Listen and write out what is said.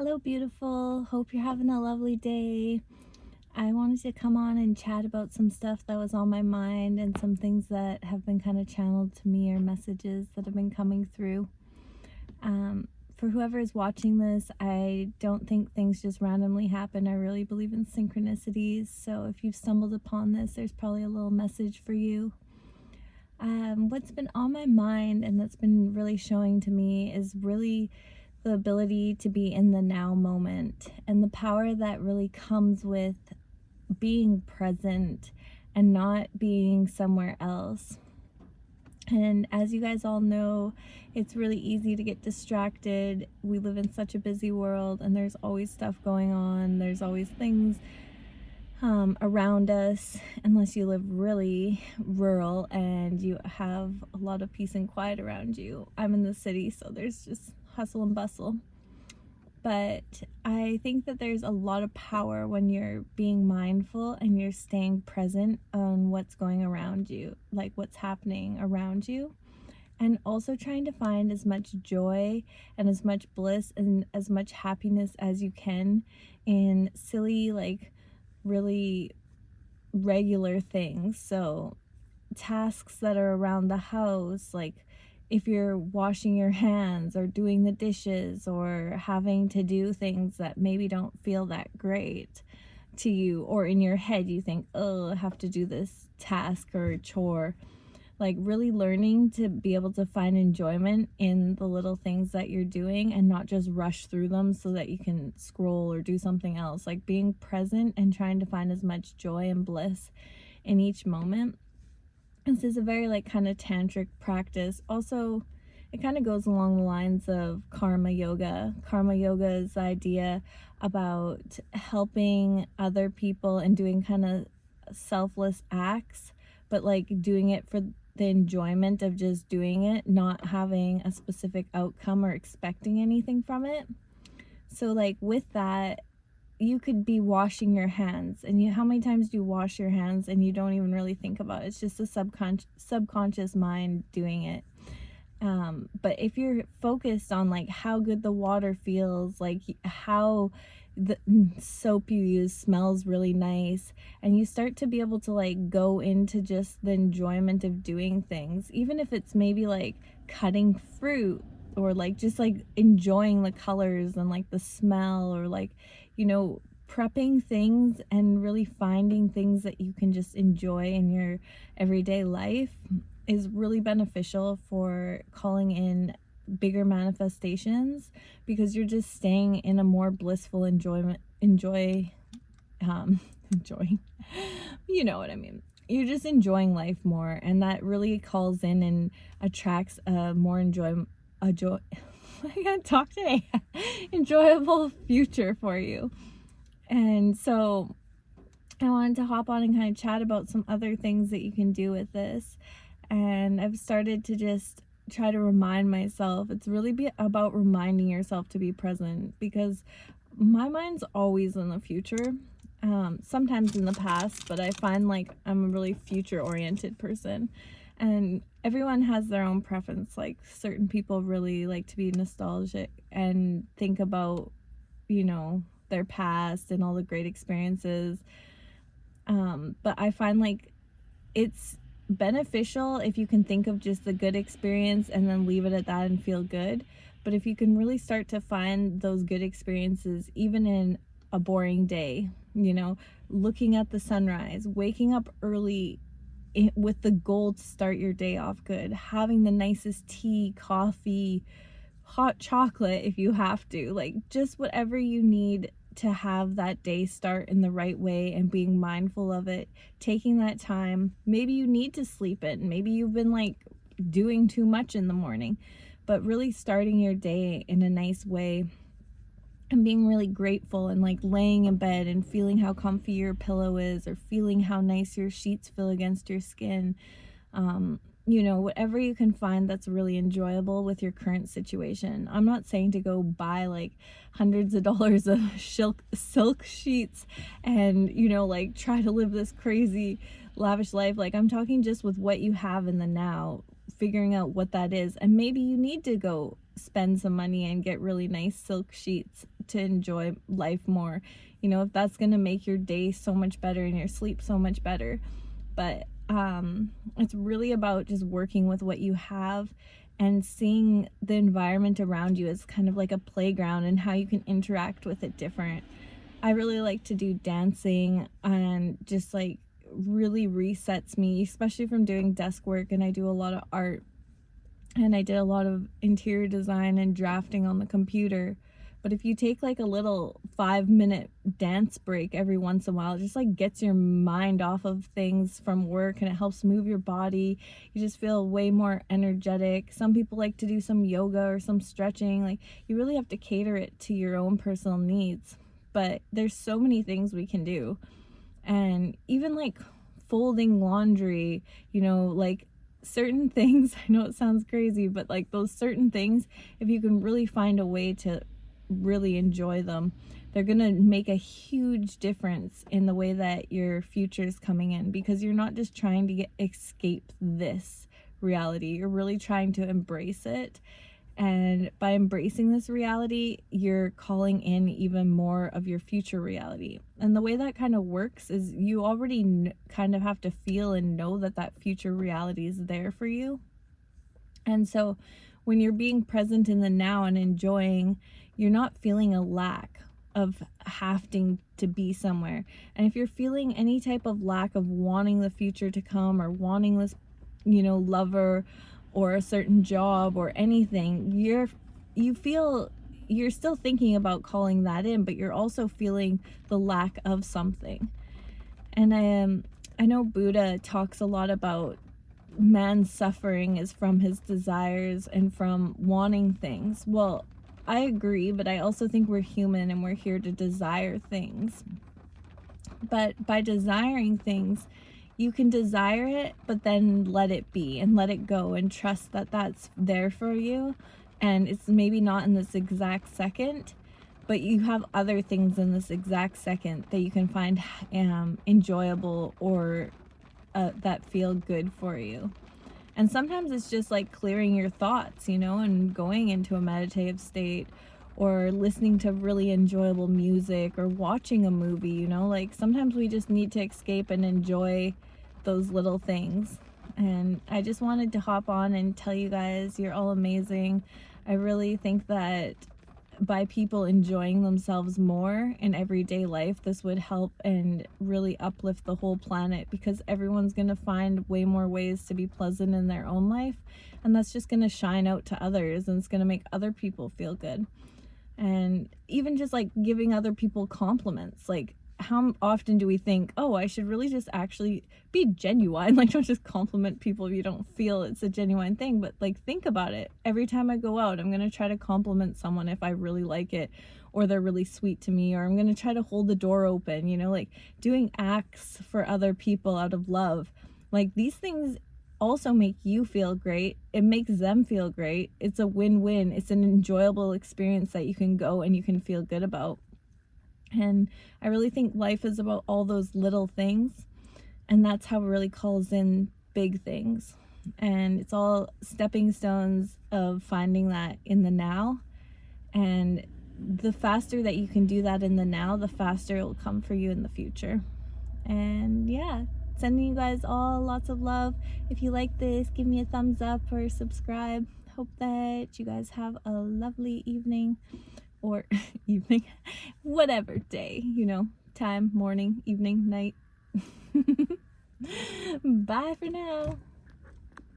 Hello, beautiful. Hope you're having a lovely day. I wanted to come on and chat about some stuff that was on my mind and some things that have been kind of channeled to me or messages that have been coming through. Um, for whoever is watching this, I don't think things just randomly happen. I really believe in synchronicities. So if you've stumbled upon this, there's probably a little message for you. What's been on my mind and that's been really showing to me is really the ability to be in the now moment and the power that really comes with being present and not being somewhere else. And as you guys all know, it's really easy to get distracted. We live in such a busy world and there's always stuff going on. There's always things around us, unless you live really rural and you have a lot of peace and quiet around you. I'm in the city, so there's just hustle and bustle. But I think that there's a lot of power when you're being mindful and you're staying present on what's going around you, like what's happening around you, and also trying to find as much joy and as much bliss and as much happiness as you can in silly, like really regular things. So tasks that are around the house, like if you're washing your hands or doing the dishes or having to do things that maybe don't feel that great to you, or in your head you think, oh, I have to do this task or chore. Like really learning to be able to find enjoyment in the little things that you're doing and not just rush through them so that you can scroll or do something else. Like being present and trying to find as much joy and bliss in each moment. This is a very like kind of tantric practice. Also, it kind of goes along the lines of karma yoga. Karma yoga is the idea about helping other people and doing kind of selfless acts, but like doing it for the enjoyment of just doing it, not having a specific outcome or expecting anything from it. So like with that, you could be washing your hands, and how many times do you wash your hands and you don't even really think about it? It's just a subconscious mind doing it. But if you're focused on like how good the water feels, like how the soap you use smells really nice, and you start to be able to like go into just the enjoyment of doing things, even if it's maybe like cutting fruit or like just like enjoying the colors and like the smell, or like, prepping things and really finding things that you can just enjoy in your everyday life is really beneficial for calling in bigger manifestations, because you're just staying in a more blissful enjoying, you know what I mean. You're just enjoying life more, and that really calls in and attracts a more I can't talk today. Enjoyable future for you. And so I wanted to hop on and kind of chat about some other things that you can do with this. And I've started to just try to remind myself. It's really about reminding yourself to be present, because my mind's always in the future, sometimes in the past, but I find like I'm a really future oriented person, and everyone has their own preference. Like certain people really like to be nostalgic and think about, their past and all the great experiences. But I find like it's beneficial if you can think of just the good experience and then leave it at that and feel good. But if you can really start to find those good experiences, even in a boring day, looking at the sunrise, waking up early with the goal to start your day off good, having the nicest tea, coffee, hot chocolate if you have to, like just whatever you need to have that day start in the right way, and being mindful of it, taking that time. Maybe you need to sleep in, maybe you've been like doing too much in the morning, but really starting your day in a nice way and being really grateful, and like laying in bed and feeling how comfy your pillow is, or feeling how nice your sheets feel against your skin. Whatever you can find that's really enjoyable with your current situation. I'm not saying to go buy like hundreds of dollars of silk sheets and, like try to live this crazy lavish life. Like I'm talking just with what you have in the now, figuring out what that is. And maybe you need to go spend some money and get really nice silk sheets to enjoy life more, you know, if that's going to make your day so much better and your sleep so much better. But it's really about just working with what you have and seeing the environment around you as kind of like a playground and how you can interact with it different. I really like to do dancing, and just like really resets me, especially from doing desk work, and I do a lot of art, and I did a lot of interior design and drafting on the computer. But if you take like a little 5-minute dance break every once in a while, it just like gets your mind off of things from work, and it helps move your body. You just feel way more energetic. Some people like to do some yoga or some stretching. Like, you really have to cater it to your own personal needs. But there's so many things we can do. And even like folding laundry, you know, like certain things, I know it sounds crazy, but like those certain things, if you can really find a way to really enjoy them, they're gonna make a huge difference in the way that your future is coming in, because you're not just trying to escape this reality, you're really trying to embrace it. And by embracing this reality, you're calling in even more of your future reality. And the way that kind of works is you already kind of have to feel and know that that future reality is there for you. And so when you're being present in the now and enjoying, you're not feeling a lack of having to be somewhere. And if you're feeling any type of lack of wanting the future to come, or wanting this, you know, lover or a certain job or anything, you're still thinking about calling that in, but you're also feeling the lack of something. And I know Buddha talks a lot about man's suffering is from his desires and from wanting things. Well, I agree, but I also think we're human and we're here to desire things. But by desiring things, you can desire it, but then let it be and let it go and trust that that's there for you. And it's maybe not in this exact second, but you have other things in this exact second that you can find enjoyable, or that feel good for you. And sometimes it's just like clearing your thoughts, you know, and going into a meditative state, or listening to really enjoyable music, or watching a movie, you know, like sometimes we just need to escape and enjoy those little things. And I just wanted to hop on and tell you guys you're all amazing. I really think that by people enjoying themselves more in everyday life, this would help and really uplift the whole planet, because everyone's going to find way more ways to be pleasant in their own life, and that's just going to shine out to others, and it's going to make other people feel good. And even just like giving other people compliments, like how often do we think, oh, I should really just actually be genuine, like don't just compliment people if you don't feel it's a genuine thing. But like, think about it. Every time I go out, I'm going to try to compliment someone if I really like it, or they're really sweet to me, or I'm going to try to hold the door open, you know, like doing acts for other people out of love. Like, these things also make you feel great. It makes them feel great. It's a win-win. It's an enjoyable experience that you can go and you can feel good about. And I really think life is about all those little things, and that's how it really calls in big things. And it's all stepping stones of finding that in the now. And the faster that you can do that in the now, the faster it will come for you in the future. And yeah, sending you guys all lots of love. If you like this, give me a thumbs up or subscribe. Hope that you guys have a lovely evening, or evening, whatever day, you know, time, morning, evening, night. Bye for now.